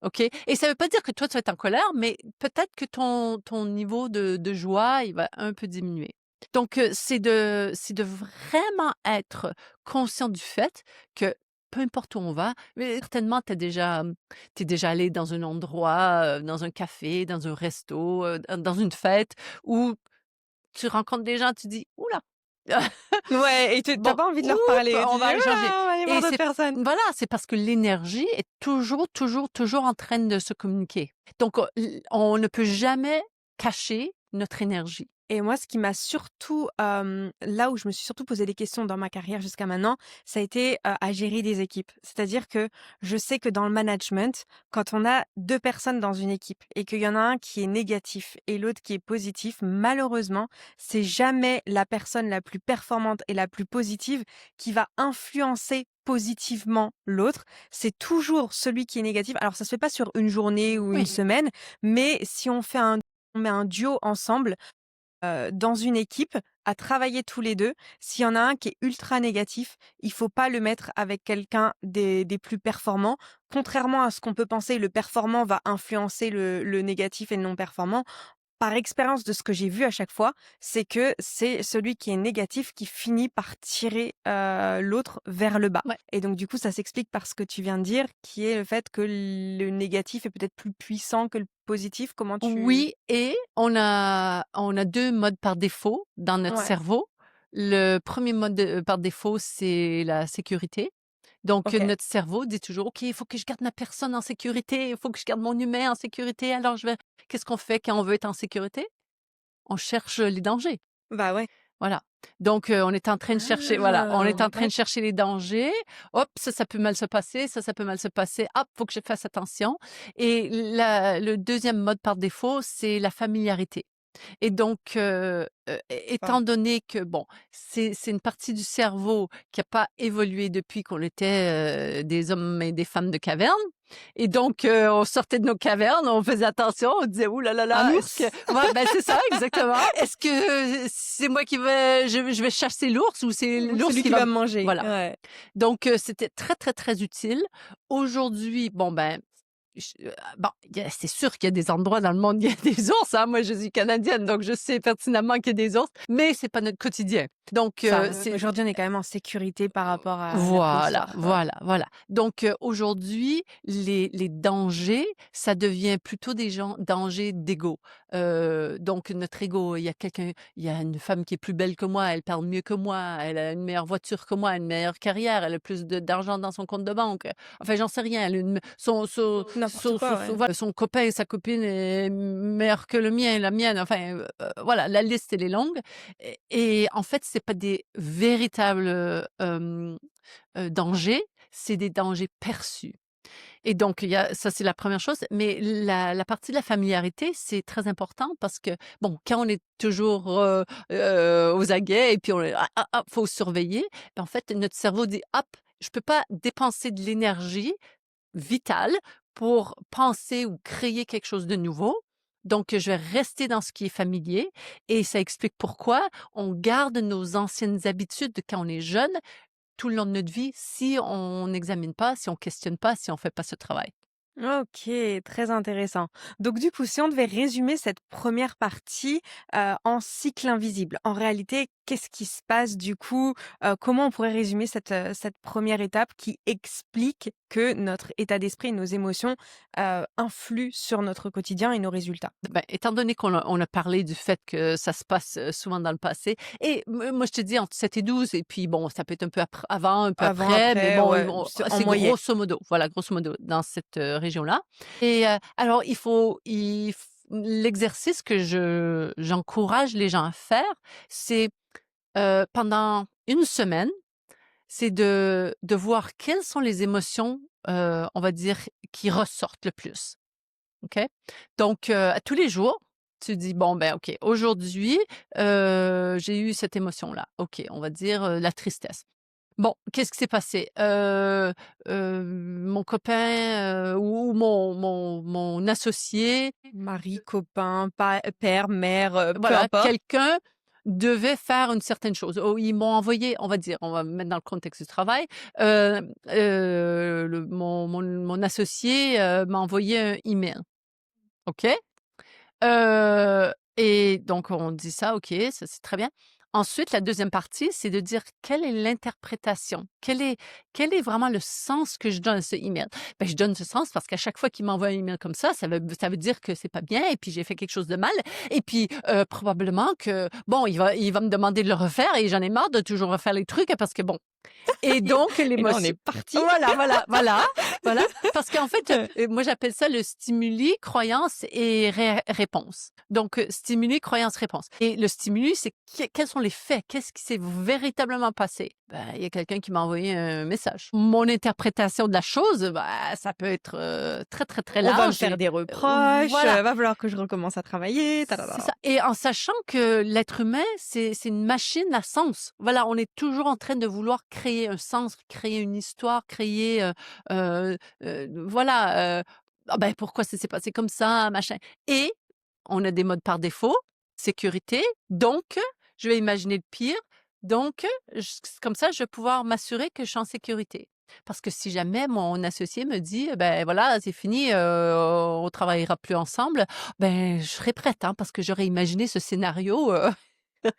OK? Et ça veut pas dire que toi, tu vas être en colère, mais peut-être que ton niveau de joie, il va un peu diminuer. Donc, c'est de vraiment être conscient du fait que peu importe où on va, mais certainement tu déjà allé dans un endroit, dans un café, dans un resto, dans une fête où tu rencontres des gens, tu dis: «Ouh là!» Ouais et tu Bon, pas envie de oups, leur parler. Tu on dis: va «Ouh aller changer là, on va aller voir et d'autres c'est personnes». voilà, c'est parce que l'énergie est toujours, toujours, toujours en train de se communiquer. Donc on ne peut jamais cacher notre énergie. Et moi, ce qui m'a surtout, là où je me suis surtout posé des questions dans ma carrière jusqu'à maintenant, ça a été, à gérer des équipes. C'est-à-dire que je sais que dans le management, quand on a 2 personnes dans une équipe et qu'il y en a un qui est négatif et l'autre qui est positif, malheureusement, c'est jamais la personne la plus performante et la plus positive qui va influencer positivement l'autre. C'est toujours celui qui est négatif. Alors ça se fait pas sur une journée ou une Oui. semaine, mais si on met un duo ensemble, dans une équipe, à travailler tous les 2, s'il y en a un qui est ultra négatif, il faut pas le mettre avec quelqu'un des plus performants. Contrairement à ce qu'on peut penser, le performant va influencer le négatif et le non performant. Par expérience de ce que j'ai vu à chaque fois, c'est que c'est celui qui est négatif qui finit par tirer, l'autre vers le bas Ouais. et donc du coup, ça s'explique par ce que tu viens de dire, qui est le fait que le négatif est peut-être plus puissant que le positif. Comment tu Oui et on a 2 modes par défaut dans notre ouais, cerveau. Le premier mode par défaut, c'est la sécurité. Donc, OK. notre cerveau dit toujours: «OK, il faut que je garde ma personne en sécurité, il faut que je garde mon humain en sécurité, alors je vais» qu'est-ce qu'on fait quand on veut être en sécurité? On cherche, les dangers. Bah, ouais. Voilà. Donc, on est en train de chercher voilà, on est Ah! en train Ouais. de chercher les dangers. Hop, ça peut mal se passer, ça peut mal se passer. Hop, faut que je fasse attention et le deuxième mode par défaut, c'est la familiarité. Et donc, étant Waouh. donné que bon, c'est une partie du cerveau qui a pas évolué depuis qu'on était, des hommes et des femmes de caverne et donc, on sortait de nos cavernes, on faisait attention, on disait: «Ouh là là Un là, est-ce que» ours? ouais, ben, c'est ça exactement. «Est-ce que c'est moi qui vais je vais chasser l'ours ou c'est Ou l'ours celui qui qui va va m» me manger? voilà. Ouais. Donc, c'était très, très, très utile. Aujourd'hui, bon, ben, bon, c'est sûr qu'il y a des endroits dans le monde, il y a des ours, hein. Moi, je suis canadienne, donc je sais pertinemment qu'il y a des ours, mais c'est pas notre quotidien. Donc, Ça va. c'est Aujourd'hui, on est quand même en sécurité par rapport à la voilà, préhistoire, quoi. voilà, voilà. Donc, aujourd'hui, les dangers, ça devient plutôt des gens dangers d'ego. Donc notre ego, il y a une femme qui est plus belle que moi, elle parle mieux que moi, elle a une meilleure voiture que moi, une meilleure carrière, elle a plus d'argent dans son compte de banque. Enfin, j'en sais rien. Elle a une N'importe quoi, ouais. voilà, son copain et sa copine est meilleur que le mien et la mienne. Enfin, voilà, la liste, elle est longue et en fait, c'est pas des véritables, dangers, c'est des dangers perçus et donc il y a ça, c'est la première chose, mais la partie de la familiarité, c'est très important parce que, bon, quand on est toujours, aux aguets et puis on est: «Ah, ah, ah», faut surveiller, en fait, notre cerveau dit: «Hop, je peux pas dépenser de l'énergie vitale pour penser ou créer quelque chose de nouveau, donc je vais rester dans ce qui est familier» et ça explique pourquoi on garde nos anciennes habitudes de quand on est jeune tout le long de notre vie si on n'examine pas, si on questionne pas, si on fait pas ce travail. OK, très intéressant. Donc du coup, si on devait résumer cette première partie, en cycle invisible, en réalité, qu'est-ce qui se passe du coup? Comment on pourrait résumer cette 1re étape qui explique que notre état d'esprit et nos émotions, influent sur notre quotidien et nos résultats? Ben, étant donné qu'on a parlé du fait que ça se passe, souvent dans le passé et moi je te dis entre 7 et 12 et puis bon, ça peut être un peu avant, un peu Avant, après, mais après, bon, ouais, c'est en c'est moyenne. grosso modo, voilà, grosso modo dans cette, région-là et alors l'exercice que j'encourage les gens à faire, c'est, pendant une semaine, c'est de voir quelles sont les émotions, on va dire, qui ressortent le plus. OK? Donc, tous les jours, tu dis: «Bon, ben, OK, aujourd'hui, j'ai eu cette émotion-là». OK, on va dire, la tristesse. Bon, qu'est-ce qui s'est passé? Mon copain, ou mon associé, Mari, copain, père, mère, peu voilà, importe. quelqu'un devait faire une certaine chose. Oh, ils m'ont envoyé, on va dire, on va me mettre dans le contexte du travail, mon associé, m'a envoyé un email. OK? Et donc on dit ça, OK, ça c'est très bien. Ensuite, la deuxième partie, c'est de dire quelle est l'interprétation? Quel est vraiment le sens que je donne à ce email? Ben, je donne ce sens parce qu'à chaque fois qu'il m'envoie un email comme ça veut dire que c'est pas bien et puis j'ai fait quelque chose de mal et puis, probablement que bon, il va me demander de le refaire et j'en ai marre de toujours refaire les trucs parce que bon et donc Et là, on est l'émotion parti. voilà, voilà, voilà, voilà. Parce qu'en fait, moi j'appelle ça le stimuli, croyance et réponse. Donc, stimuli, croyance, réponse. Et le stimuli, c'est quels sont les faits? Qu'est-ce qui s'est véritablement passé? Ben, il y a quelqu'un qui m'a envoyé un message. Mon interprétation de la chose, bah, ça peut être, très, très, très On va me large faire et des reproches, voilà. va falloir que je recommence à travailler, ta C'est ça et en sachant que l'être humain, c'est une machine à sens. Voilà, on est toujours en train de vouloir créer un sens, créer une histoire, créer, voilà, ah ben, pourquoi ça s'est passé comme ça, machin et on a des modes par défaut, sécurité, donc je vais imaginer le pire, donc j comme ça, je vais pouvoir m'assurer que je suis en sécurité. Parce que si jamais mon associé me dit: «Ben, voilà, c'est fini, on travaillera plus ensemble», ben, je serai prête, hein, parce que j'aurais imaginé ce scénario, OK,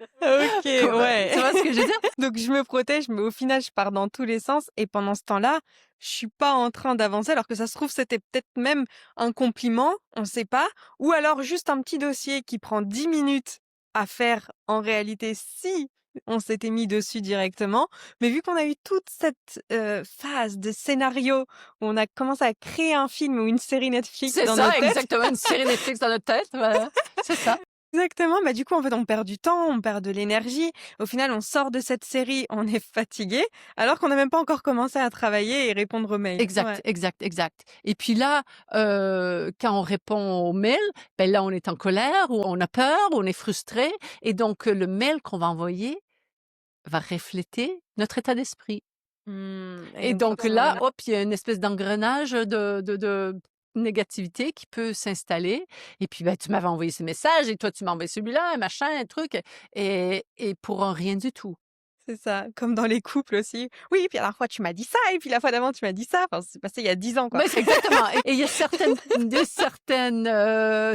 tu ouais. vois ce que je veux dire? Donc je me protège, mais au final, je pars dans tous les sens et pendant ce temps-là, je suis pas en train d'avancer alors que ça se trouve, c'était peut-être même un compliment, on sait pas, ou alors juste un petit dossier qui prend 10 minutes à faire en réalité si on s'était mis dessus directement. Mais vu qu'on a eu toute cette, phase de scénario où on a commencé à créer un film ou une série Netflix C'est dans nos ça, têtes. exactement, une série Netflix dans notre tête, voilà, c'est ça. Exactement, bah, du coup, en fait, on perd du temps, on perd de l'énergie. Au final, on sort de cette série, on est fatigué, alors qu'on n'a même pas encore commencé à travailler et répondre aux mails. Exact, Ouais. exact, exact. Et puis là, quand on répond aux mails, ben là, on est en colère ou on a peur, ou on est frustré et donc le mail qu'on va envoyer va refléter notre état d'esprit. Et Et donc donc forcément, là, hop, il y a une espèce d'engrenage de négativité qui peut s'installer et puis, bah, tu m'avais envoyé ce message et toi, tu m'as envoyé celui-là et machin et truc et pour un rien du tout. c'est ça, comme dans les couples aussi. Oui, puis la dernière fois, tu m'as dit ça et puis la fois d'avant, tu m'as dit ça. Enfin, c'est passé il y a 10 ans, quoi. Mais c'est exactement et il y a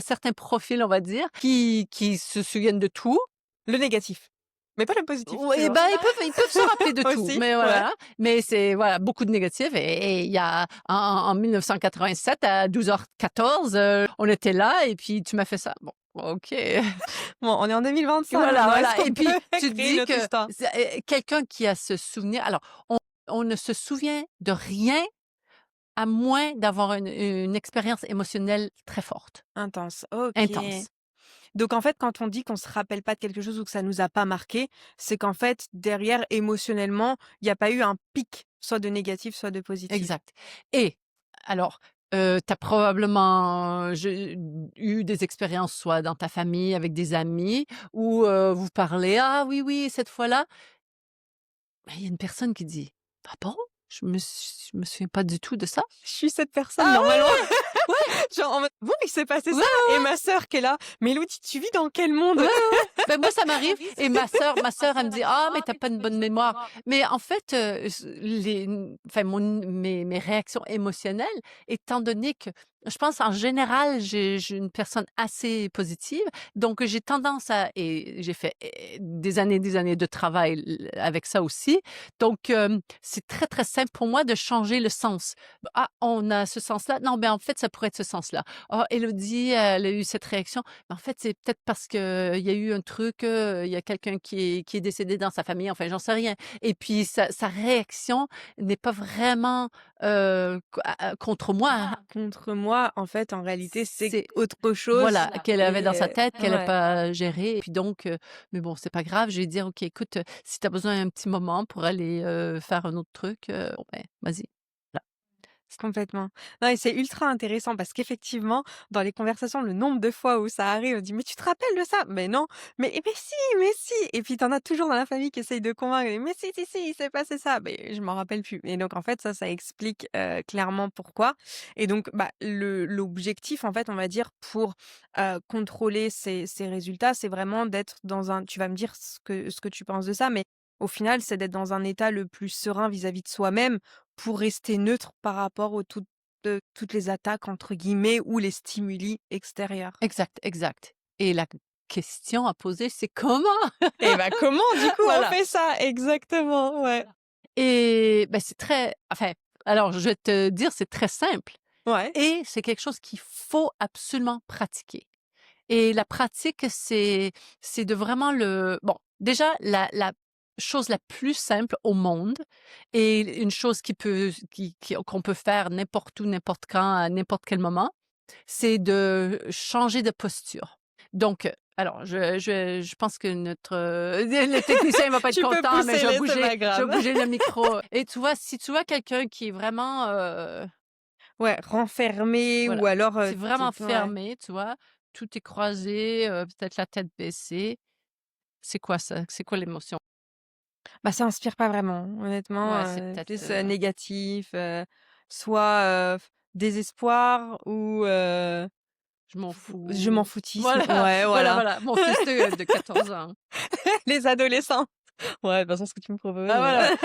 certains profils, on va dire, qui se souviennent de tout. Le négatif, mais pas le positif, Oui, toujours. bah, ils peuvent se rappeler de tout, Aussi, mais ouais. voilà. Mais c'est voilà, beaucoup de négatifs et il y a en 1987 à 12h14, on était là et puis tu m'as fait ça. Bon, OK. Bon, on est en 2025 Voilà, maintenant, est-ce voilà et qu'on puis peut tu te créer dis notre que histoire? quelqu'un qui a ce souvenir alors on ne se souvient de rien à moins d'avoir une expérience émotionnelle très forte, Intense, OK. intense. Donc en fait, quand on dit qu'on se rappelle pas de quelque chose ou que ça nous a pas marqué, c'est qu'en fait, derrière, émotionnellement, il y a pas eu un pic, soit de négatif, soit de positif. Exact et alors, tu as probablement, eu des expériences soit dans ta famille, avec des amis où, vous parlez: «Ah oui, oui, cette fois-là». Bah, il y a une personne qui dit: «Ah bon? Je me souviens pas du tout de ça». Je suis cette personne Ah normalement. ouais! Ouais, Genre en mode: «Bon, il s'est passé ouais, ça» ouais, et ma sœur qui est là: «Mais Elodie, tu vis dans quel ouais, monde?» ouais. Ben moi, ça m'arrive et ma sœur, elle me dit: «Ah mais tu as pas une bonne mémoire». Mais en fait, enfin mes réactions émotionnelles, étant donné que je pense en général, j'ai une personne assez positive, donc j'ai tendance à et j'ai fait, des années de travail avec ça aussi. Donc c'est très, très simple pour moi de changer le sens. «Ah, on a ce sens-là? Non, ben en fait, ça pourrait être ce sens-là. Ah, Élodie, elle a eu cette réaction. Mais en fait, c'est peut-être parce qu'il y a eu un truc, il y a quelqu'un qui est décédé dans sa famille, enfin, j'en sais rien et puis sa réaction n'est pas vraiment, contre moi. Contre moi, en fait, en réalité, c'est C'est autre chose voilà, qu'elle avait dans sa et tête, qu'elle a ouais. pas géré et puis donc mais bon, c'est pas grave, je vais dire: «OK, écoute, si tu as besoin d'un petit moment pour aller, faire un autre truc, bon, ben, vas-y». Voilà. Complètement. Non et c'est ultra intéressant parce qu'effectivement, dans les conversations, le nombre de fois où ça arrive, on dit: «Mais tu te rappelles de ça?» «Mais non», mais si» et puis t'en as toujours dans la famille qui essayent de convaincre: «Mais si, si, si, il s'est passé ça». Mais je m'en rappelle plus et donc en fait, ça explique, clairement pourquoi et donc bah, l'objectif, en fait, on va dire, pour, contrôler ces résultats, c'est vraiment d'être dans un tu vas me dire ce que tu penses de ça, mais au final, c'est d'être dans un état le plus serein vis-à-vis de soi-même pour rester neutre par rapport aux toutes les «attaques» entre guillemets ou les stimuli extérieurs. Exact, exact et la question à poser, c'est comment? Et bah, comment du coup on Voilà. fait ça? Exactement, ouais. Et bah, c'est très enfin, alors je vais te dire, c'est très simple Ouais. et c'est quelque chose qu'il faut absolument pratiquer. Et la pratique, c'est de vraiment le bon, déjà la chose la plus simple au monde et une chose qu'on peut faire n'importe où, n'importe quand, à n'importe quel moment, c'est de changer de posture. Donc, alors je pense que notre, le technicien va pas être Tu peux content, mais pousser les, c'est pas je vais grave. bouger le micro et tu vois, si tu vois quelqu'un qui est vraiment, Ouais, renfermé ou voilà, alors, c'est tu vraiment ouais. fermé, tu vois? Tout est croisé, peut-être la tête baissée. C'est quoi ça? C'est quoi l'émotion? Bah, ça inspire pas vraiment, Ouais, honnêtement, c'est peut-être, plus, négatif, soit, désespoir ou, je m'en je m'en fous. foutisme. Voilà, Ouais, voilà, voilà. voilà, mon fils de 14 ans. Les adolescents. Ouais, de toute façon, ce que tu me proposes, Ah voilà.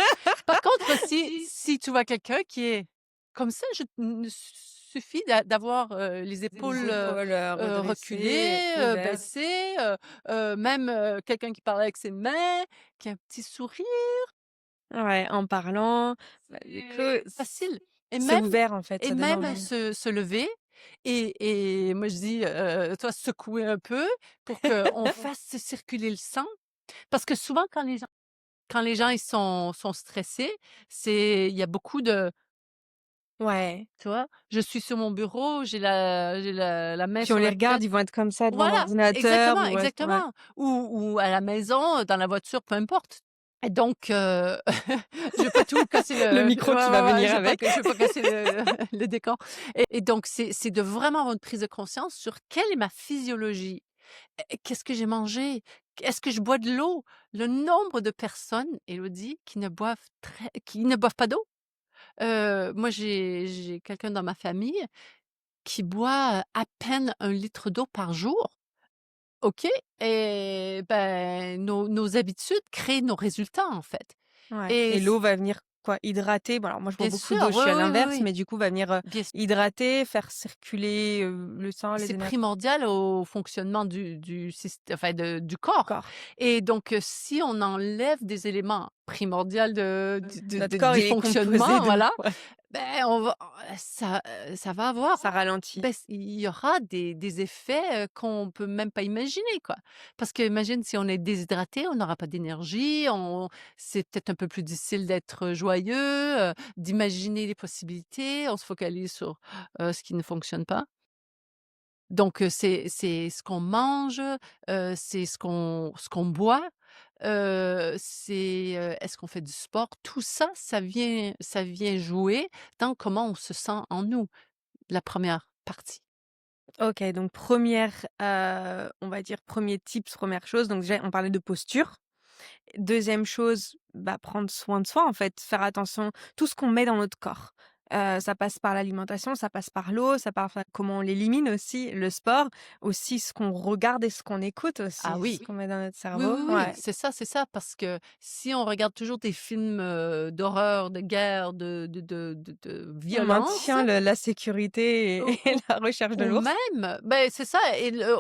Par contre, si tu vois quelqu'un qui est comme ça, je ne suffit d'avoir, les les épaules, épaules, redressées, reculées, ouvertes. baissées, même, quelqu'un qui parle avec ses mains, qui a un petit sourire. Ouais, en parlant, bah, du coup, C'est facile et c'est même ouvert, en fait, ça donne envie. se lever et moi je dis, toi secouer un peu pour qu'on fasse circuler le sang. Parce que souvent quand les gens ils sont stressés, il y a beaucoup Ouais. tu vois? Je suis sur mon bureau, j'ai la main Puis on sur les la regarde, tête. ils vont être comme ça devant Voilà, l'ordinateur exactement, ou ouais. exactement. Ou à la maison, dans la voiture, peu importe. Et donc je veux pas tout casser Le le micro ouais, qui va ouais, ouais, venir avec. je veux pas casser le le décor. Et donc c'est de vraiment avoir une prise de conscience sur quelle est ma physiologie. Qu'est-ce que j'ai mangé? Est-ce que je bois de l'eau? Le nombre de personnes, Élodie, qui ne boivent pas d'eau. Moi j'ai quelqu'un dans ma famille qui boit, à peine 1 litre d'eau par jour. OK, et ben, nos habitudes créent nos résultats, en fait. Ouais Et et c l'eau va venir quoi? Hydrater, bon alors moi je bois Bien beaucoup sûr, d'eau, je oui, suis à oui, oui, l'inverse, oui, mais du coup va venir, bien sûr. hydrater, faire circuler, le sang, les C'est énergies primordial au fonctionnement du du corps. corps. Et donc si on enlève des éléments primordiaux Notre corps, du il est composé fonctionnement, d'eau, voilà, ouais, ben, ça va avoir, ça ralentit. il y aura des effets, qu'on peut même pas imaginer, quoi. Parce que imagine si on est déshydraté, on n'aura pas d'énergie, c'est peut-être un peu plus difficile d'être joyeux, d'imaginer les possibilités, on se focalise sur, ce qui ne fonctionne pas. Donc c'est ce qu'on mange, c'est ce qu'on boit, est-ce qu'on fait du sport? Tout ça, ça vient jouer dans comment on se sent en nous, la première partie. OK, donc première, on va dire premier tips, première chose, donc déjà on parlait de posture. Deuxième chose, bah, prendre soin de soi en fait, faire attention, tout ce qu'on met dans notre corps. Ça passe par l'alimentation, ça passe par l'eau, ça passe par comment on l'élimine aussi, le sport, aussi ce qu'on regarde et ce qu'on écoute Ah aussi, ce oui. qu'on met dans notre Oui, cerveau. oui, oui, Ouais. c'est ça, parce que si on regarde toujours des films, d'horreur, de guerre, de On violence. maintient le la sécurité Ou et ou la recherche de ou l'ours. même, c'est ça,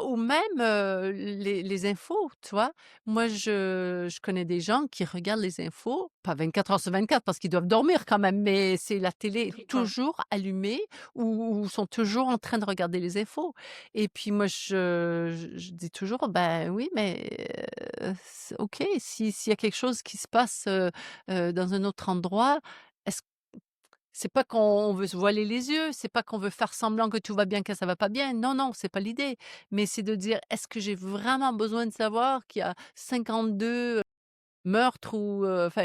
ou même, les infos, tu vois? Moi, je connais des gens qui regardent les infos, pas 24 heures sur 24 parce qu'ils doivent dormir quand même, mais c'est la télé Tout le temps. toujours allumée ou sont toujours en train de regarder les infos. Et puis moi, je dis toujours: «Ben oui, mais c'est OK, s'il y a quelque chose qui se passe, dans un autre endroit, est-ce c'est pas qu'on veut se voiler les yeux, c'est pas qu'on veut faire semblant que tout va bien quand ça va pas bien. Non, non, c'est pas l'idée. Mais c'est de dire: «Est-ce que j'ai vraiment besoin de savoir qu'il y a 52 meurtres ou enfin,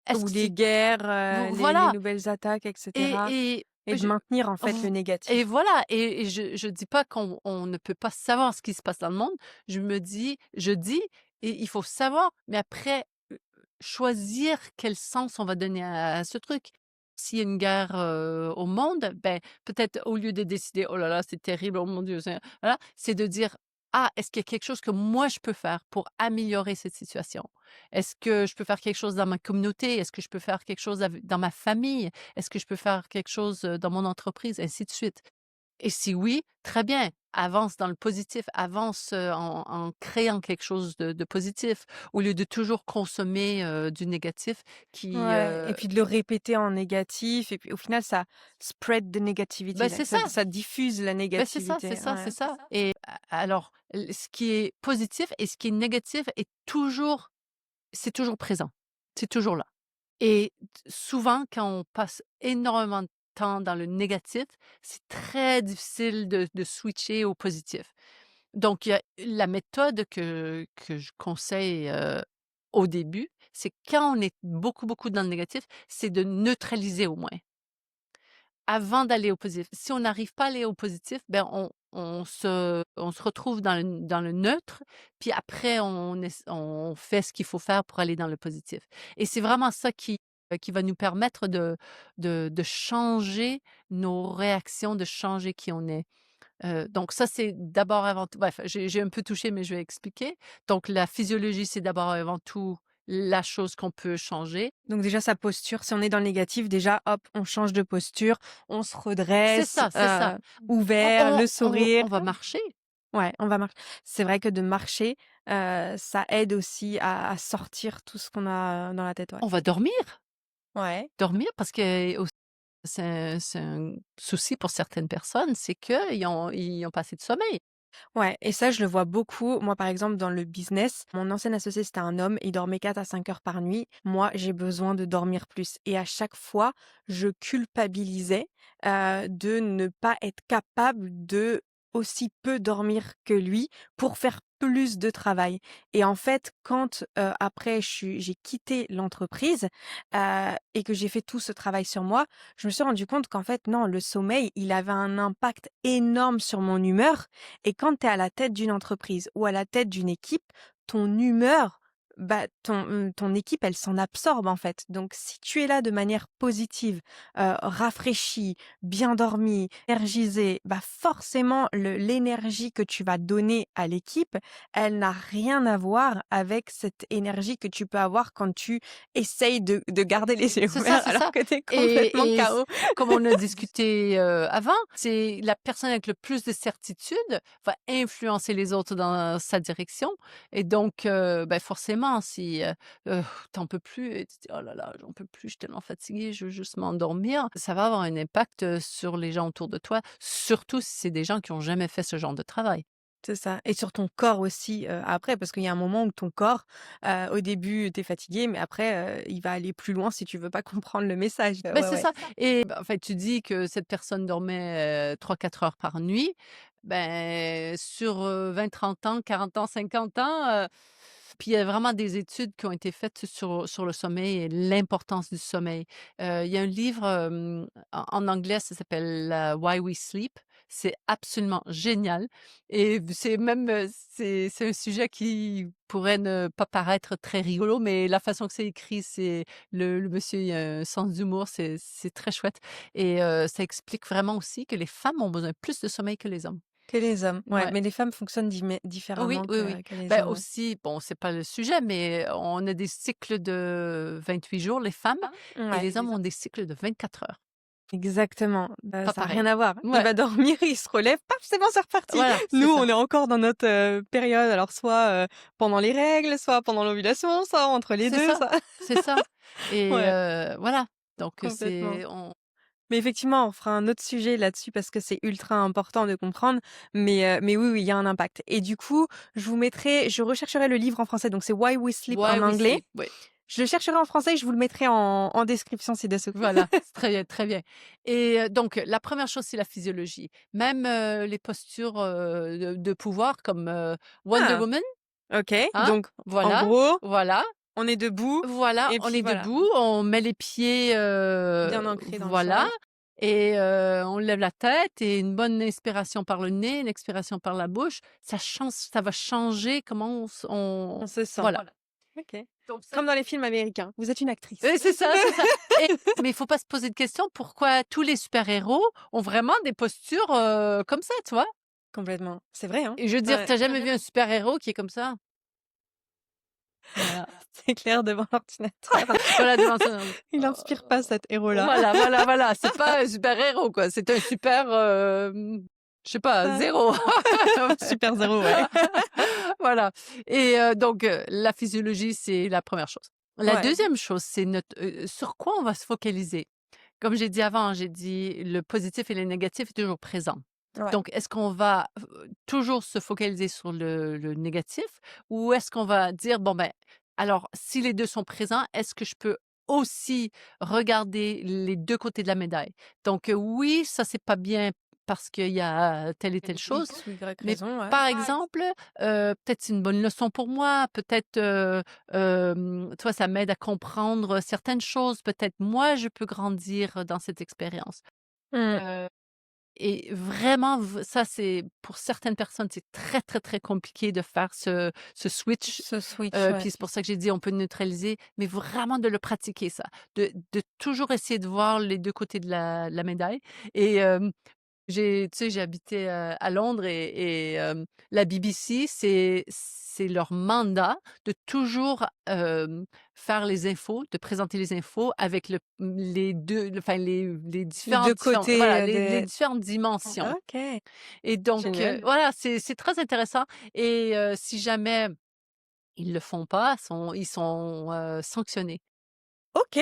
est-ce Ou que les c'est» guerres, les voilà. nouvelles attaques et cetera Et et de je maintenir en fait v le et négatif. voilà, et je dis pas qu'on ne peut pas savoir ce qui se passe dans le monde. Je dis et il faut savoir, mais après, choisir quel sens on va donner à ce truc. S'il y a une guerre, au monde, ben, peut-être au lieu de décider: «Oh là là, c'est terrible, oh mon Dieu, c'est» voilà, c'est de dire: «Ah, est-ce qu'il y a quelque chose que moi je peux faire pour améliorer cette situation? Est-ce que je peux faire quelque chose dans ma communauté? Est-ce que je peux faire quelque chose dans ma famille? Est-ce que je peux faire quelque chose, dans mon entreprise?» Ainsi de suite. Et si oui, très bien, avance dans le positif, avance, en créant quelque chose de positif, au lieu de toujours consommer, du négatif qui, Ouais et puis de le répéter en négatif et puis au final ça spread de négativité, là, c'est ça, ça diffuse la c'est ça, c'est négativité, ça, c'est ouais. ça. Et alors, ce qui est positif et ce qui est négatif c'est toujours présent, c'est toujours là. Et souvent, quand on passe énormément de temps dans le négatif, c'est très difficile de switcher au positif. Donc il y a la méthode que je conseille, au début, c'est quand on est beaucoup, beaucoup dans le négatif, c'est de neutraliser au moins, avant d'aller au positif. Si on n'arrive pas à aller au positif, ben on se retrouve dans le neutre, puis après on fait ce qu'il faut faire pour aller dans le positif. Et c'est vraiment ça qui va nous permettre de changer nos réactions, de changer qui on est. Donc ça, c'est d'abord avant tout, bref, j'ai un peu touché, mais je vais expliquer. Donc la physiologie, c'est d'abord et avant tout la chose qu'on peut changer. Donc déjà sa posture, si on est dans le négatif, déjà hop, on change de posture, on se C'est redresse, ça, c'est ça. On ouvert, on le on sourire. on va marcher. Ouais, on va marcher. C'est vrai que de marcher, ça aide aussi à sortir tout ce qu'on a dans la tête, ouais. On va dormir, Ouais. dormir parce que au c'est un souci pour certaines personnes, c'est qu'ils ont pas assez de sommeil. Ouais, et ça, je le vois beaucoup. Moi, par exemple, dans le business, mon ancien associé, c'était un homme, il dormait 4 à 5 heures par nuit. Moi, j'ai besoin de dormir plus. Et à chaque fois, je culpabilisais de ne pas être capable de aussi peu dormir que lui pour faire plus de travail. Et en fait, quand après j'ai quitté l'entreprise et que j'ai fait tout ce travail sur moi, je me suis rendu compte qu'en fait, non, le sommeil, il avait un impact énorme sur mon humeur et quand tu es à la tête d'une entreprise ou à la tête d'une équipe, ton humeur, bah, ton équipe, elle s'en absorbe en fait. Donc si tu es là de manière positive, rafraîchie, bien dormi, énergisé, bah forcément l'énergie que tu vas donner à l'équipe, elle n'a rien à voir avec cette énergie que tu peux avoir quand tu essayes de garder les yeux C'est ça, ouverts c'est alors ça. que tu es complètement Et KO. comme on a discuté avant, c'est la personne avec le plus de certitude va influencer les autres dans sa direction. Et donc, ben forcément, si t'en peux plus et tu te dis, oh là là, j'en peux plus, je suis tellement fatiguée, je veux juste m'endormir, ça va avoir un impact sur les gens autour de toi, surtout si c'est des gens qui ont jamais fait ce genre de travail. C'est ça et sur ton corps aussi, après parce qu'il y a un moment où ton corps, au début, tu es fatigué, mais après, il va aller plus loin si tu veux pas comprendre le message. Ben Ouais, c'est ouais. ça. Et bah, en fait, tu dis que cette personne dormait 3-4 heures par nuit. Ben, sur 20-30 ans, 40 ans, 50 ans, puis il y a vraiment des études qui ont été faites sur le sommeil et l'importance du sommeil. Il y a un livre en anglais, ça s'appelle Why We Sleep. C'est absolument génial. Et c'est même, c'est un sujet qui pourrait ne pas paraître très rigolo, mais la façon que c'est écrit, c'est le monsieur, il a un sens d'humour, c'est très chouette et ça explique vraiment aussi que les femmes ont besoin plus de sommeil que les hommes. Que les hommes, ouais, Ouais. mais les femmes fonctionnent Oui, différemment oui, oui. que les Ben hommes, ouais. aussi, bon, c'est pas le sujet, mais on a des cycles de 28 jours, les femmes, et Ouais, les hommes ont des cycles de 24 heures. exactement, Pas ça a rien pareil. à voir. Il Ouais, va dormir, il se relève, paf, c'est bon, c'est reparti. voilà, c'est Nous, ça. on est encore dans notre, période, alors soit, pendant les règles, soit pendant l'ovulation, soit entre les C'est 2, ça, ça c'est ça et ouais, voilà, donc complètement. c'est on Mais effectivement, on fera un autre sujet là-dessus parce que c'est ultra important de comprendre. Mais oui, oui, il y a un impact. Et du coup, je rechercherai le livre en français. Donc c'est Why We Sleep Why en We anglais. Sleep, oui. Je le chercherai en français et je vous le mettrai en description ci-dessous. Voilà, c'est très bien, très bien. Et donc la première chose, c'est la physiologie. Même, les postures, de pouvoir comme, Wonder Ah, Woman, ok. hein? Donc, en Voilà, gros, voilà, on est debout voilà, et on puis est voilà, debout, on met les pieds, bien ancré dans le voilà sol. et on lève la tête et une bonne inspiration par le nez, une expiration par la bouche, ça va changer comment On se sent. voilà. Ok. Donc ça Comme dans les films américains. Vous êtes une actrice. c'est ça, c'est ça. Et mais il faut pas se poser de questions, pourquoi tous les super-héros ont vraiment des postures, comme ça, tu vois? Complètement. C'est vrai, hein? Et je veux dire, Ouais. tu as jamais vu un super-héros qui est comme ça? Voilà. C'est clair devant l'ordinateur. Voilà, devant son Il inspire pas cet héros-là. voilà, voilà, voilà, c'est pas un super-héros, quoi, c'est un super, je sais pas, Ça. 0. Super zéro, ouais. Voilà et donc la physiologie, c'est la première chose. La Ouais. deuxième chose, c'est notre sur quoi on va se focaliser. Comme j'ai dit avant, j'ai dit le positif et le négatif est toujours présent. Ouais. Donc, est-ce qu'on va toujours se focaliser sur le négatif ou est-ce qu'on va dire, bon, ben, alors, si les deux sont présents, est-ce que je peux aussi regarder les deux côtés de la médaille? Donc, oui, ça, c'est pas bien parce qu'il y a telle et telle chose, X ou Y mais raison, ouais. par exemple, peut-être c'est une bonne leçon pour moi, peut-être, tu vois, ça m'aide à comprendre certaines choses, peut-être moi, je peux grandir dans cette expérience. Mmh. Heu et vraiment ça, c'est pour certaines personnes, c'est très, très, très compliqué de faire ce switch, Ce switch, ouais. puis c'est pour ça que j'ai dit on peut neutraliser, mais vraiment de le pratiquer ça, de toujours essayer de voir les 2 côtés de la médaille et j'ai habité, à Londres et la BBC, c'est leur mandat de toujours, faire les infos, de présenter les infos avec les 2 enfin les Les 2 différentes côtés, voilà, les des différentes dimensions OK, et donc génial. voilà, c'est très intéressant et si jamais ils le font pas, ils sont, sanctionnés. OK!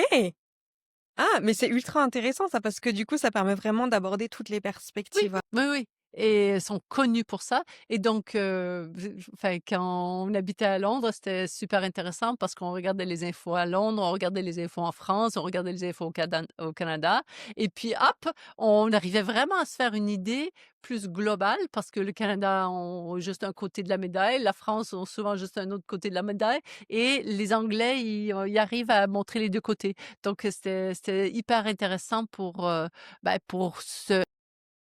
Ah, mais c'est ultra intéressant ça, parce que du coup, ça permet vraiment d'aborder toutes les Oui, perspectives. oui, oui et sont connus pour ça. Et donc, enfin, quand on habitait à Londres, c'était super intéressant parce qu'on regardait les infos à Londres, on regardait les infos en France, on regardait les infos au Canada, et puis hop, on arrivait vraiment à se faire une idée plus globale parce que le Canada ont juste un côté de la médaille, la France ont souvent juste un autre côté de la médaille, et les Anglais, ils arrivent à montrer les 2 côtés. Donc, c'était hyper intéressant pour se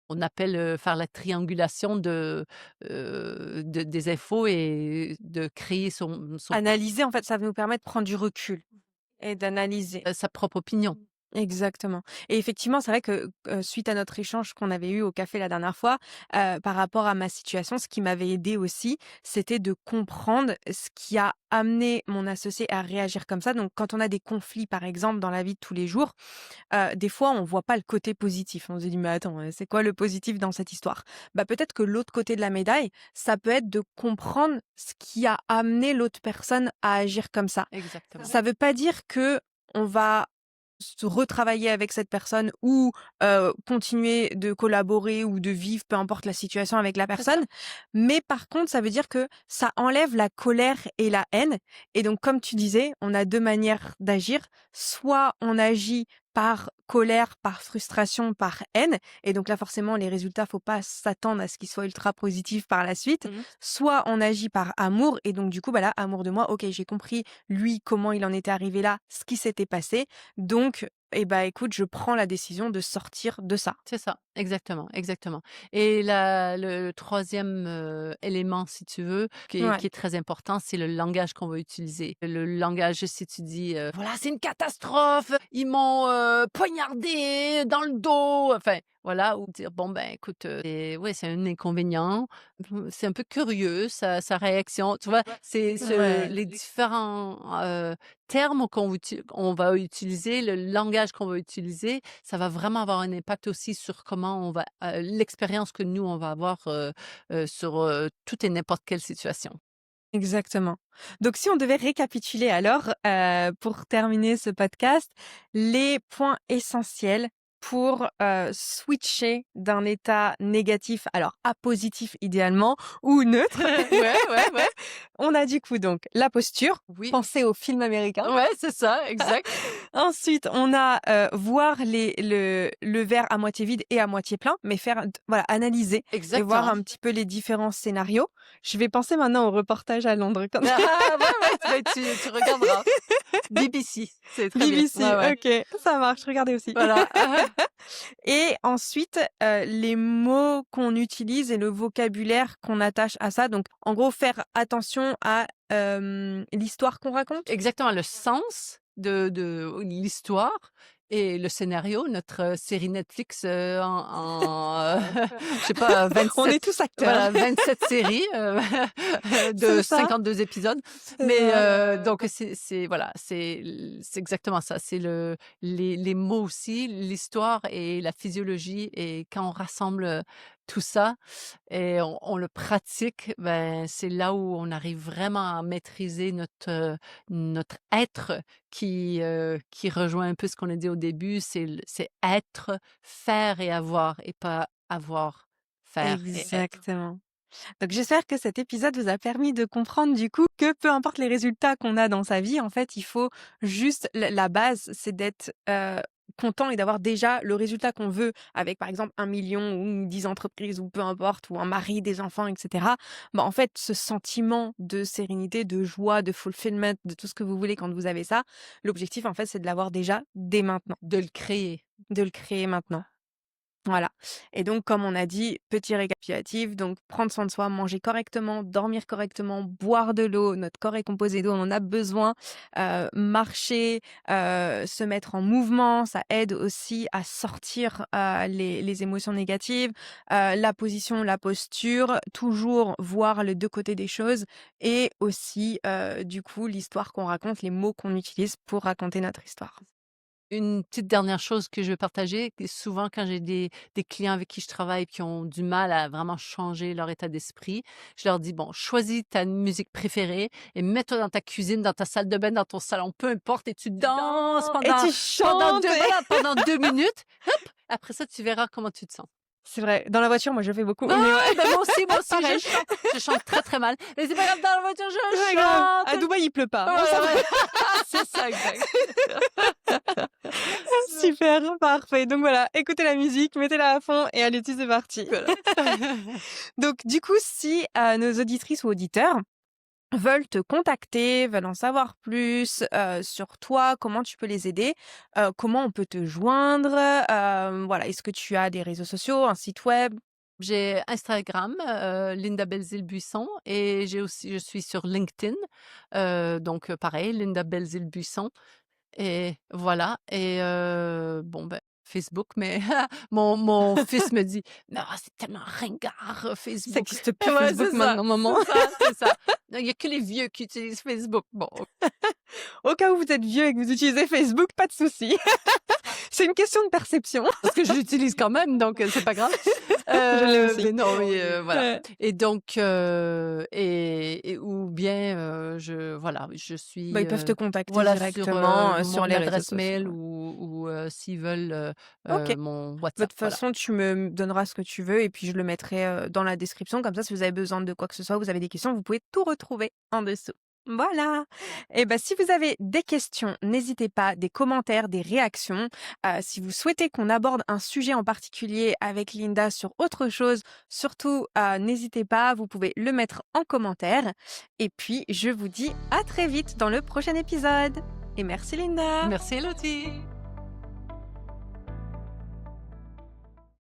on appelle, faire la triangulation des infos et de créer son Analyser, en fait, ça va nous permettre de prendre du recul et d'analyser. sa propre opinion. Exactement. Et effectivement, c'est vrai que, suite à notre échange qu'on avait eu au café la dernière fois, par rapport à ma situation, ce qui m'avait aidé aussi, c'était de comprendre ce qui a amené mon associé à réagir comme ça. Donc quand on a des conflits, par exemple, dans la vie de tous les jours, des fois, on voit pas le côté positif. On se dit: «Mais attends, c'est quoi le positif dans cette histoire?» Bah, peut-être que l'autre côté de la médaille, ça peut être de comprendre ce qui a amené l'autre personne à agir comme ça. Exactement. Ça veut pas dire que on va se retravailler avec cette personne ou continuer de collaborer ou de vivre, peu importe la situation avec la C'est ça. personne. Mais par contre, ça veut dire que ça enlève la colère et la haine. Et donc, comme tu disais, on a 2 manières d'agir. Soit on agit par colère, par frustration, par haine. Et donc là, forcément, les résultats, faut pas s'attendre à ce qu'ils soient ultra positifs par la suite. Mmh. Soit on agit par amour. Et donc, du coup, bah là, amour de moi, OK, j'ai compris lui, comment il en était arrivé là, ce qui s'était passé. Donc, eh ben, écoute, je prends la décision de sortir de ça. C'est ça, exactement, exactement. Et le 3e, élément, si tu veux, Ouais. qui est très important, c'est le langage qu'on va utiliser. Le langage, si tu dis, «Voilà, c'est une catastrophe, ils m'ont, poignardé dans le dos», enfin, voilà, ou dire: «Bon, ben, écoute, c'est un inconvénient, c'est un peu curieux sa réaction», tu vois? C'est Ouais. les différents, termes on va utiliser, le langage qu'on va utiliser, ça va vraiment avoir un impact aussi sur comment l'expérience que nous, on va avoir, sur, toute et n'importe quelle situation. Exactement. Donc si on devait récapituler alors, pour terminer ce podcast, les points essentiels pour, switcher d'un état négatif, alors à positif idéalement ou neutre. Ouais, ouais, ouais. On a du coup donc la posture, Oui. penser aux films américains. Ouais, c'est ça, exact. Ensuite, on a, voir le verre à moitié vide et à moitié plein, mais faire voilà, analyser et voir Exactement. un petit peu les différents scénarios. Je vais penser maintenant au reportage à Londres quand Ah ouais, ouais, tu regarderas. BBC, c'est très bien. BBC, Ouais, ouais. OK, ça marche, regardez aussi. Voilà. Et ensuite, les mots qu'on utilise et le vocabulaire qu'on attache à ça. Donc en gros, faire attention à, l'histoire qu'on raconte? Exactement, le sens de l'histoire et le scénario, notre, série Netflix, je sais pas, On 27, est tous acteurs. voilà, 27 séries, de C'est ça, 52 épisodes. c'est Mais, ça. donc c'est voilà, c'est exactement ça. C'est les mots aussi, l'histoire et la physiologie, et quand on rassemble, tout ça et on le pratique, ben, c'est là où on arrive vraiment à maîtriser notre être qui rejoint un peu ce qu'on a dit au début, c'est être, faire et pas avoir, faire et être. Exactement. Donc j'espère que cet épisode vous a permis de comprendre du coup que peu importe les résultats qu'on a dans sa vie, en fait, il faut juste la base, c'est d'être content et d'avoir déjà le résultat qu'on veut avec par exemple 1 million ou 10 entreprises ou peu importe, ou un mari, des enfants, etc. Bah, en fait, ce sentiment de sérénité, de joie, de fulfillment, de tout ce que vous voulez quand vous avez ça, l'objectif en fait, c'est de l'avoir déjà dès maintenant, De le créer. de le créer maintenant. Voilà. Et donc, comme on a dit, petit récapitulatif, donc prendre soin de soi, manger correctement, dormir correctement, boire de l'eau. Notre corps est composé d'eau, on en a besoin. Marcher, se mettre en mouvement, ça aide aussi à sortir les émotions négatives. La position, la posture, toujours voir les 2 côtés des choses et aussi, du coup, l'histoire qu'on raconte, les mots qu'on utilise pour raconter notre histoire. Une petite dernière chose que je veux partager, que souvent quand j'ai des clients avec qui je travaille qui ont du mal à vraiment changer leur état d'esprit, je leur dis: «Bon, choisis ta musique préférée et mets-toi dans ta cuisine, dans ta salle de bain, dans ton salon, peu importe, et tu danses Et tu pendant chantes 2 voilà, pendant 2 minutes. Hop! Après ça, tu verras comment tu te sens». C'est vrai. Dans la voiture, moi, je fais beaucoup. Ah, Mais ouais, ben moi aussi, pareil. je chante très très mal. Mais c'est pas grave, dans la voiture, je Ouais, grave. À chante. Dubaï, il pleut pas. Ouais, On s'en fout. ouais. C'est ça, exact. Super, parfait. Donc voilà, écoutez la musique, mettez-la à fond et allez-y, c'est parti. Voilà. Donc du coup, si nos auditrices ou auditeurs veulent te contacter, veulent en savoir plus sur toi, comment tu peux les aider, comment on peut te joindre, voilà, est-ce que tu as des réseaux sociaux, un site web? J'ai Instagram, Linda Belzile-Buisson, et je suis sur LinkedIn, donc pareil, Linda Belzile-Buisson, et voilà. Et bon, ben, Facebook, mais mon fils me dit: «Non, c'est tellement ringard, Ça Facebook». n'existe plus Ouais, Facebook c'est ça, maintenant, maman. c'est ça. Non, il y a que les vieux qui utilisent Facebook. Bon, Au cas où vous êtes vieux et que vous utilisez Facebook, pas de souci. C'est une question de perception. parce que je l'utilise quand même, donc c'est pas grave. Je l'ai aussi. Mais non, oui, voilà. Ouais. Et donc et ou bien, je suis, Bah, ils peuvent te contacter voilà, directement sur mon les réseaux adresse sociaux. mail, ou s'ils veulent, Ok. mon De WhatsApp, toute voilà. façon, tu me donneras ce que tu veux et puis je le mettrai dans la description. Comme ça, si vous avez besoin de quoi que ce soit, vous avez des questions, vous pouvez tout retrouver en dessous. Voilà. Et ben, si vous avez des questions, n'hésitez pas, des commentaires, des réactions. Si vous souhaitez qu'on aborde un sujet en particulier avec Linda sur autre chose, surtout, n'hésitez pas, vous pouvez le mettre en commentaire. Et puis, je vous dis à très vite dans le prochain épisode. Et merci Linda. Merci Elodie.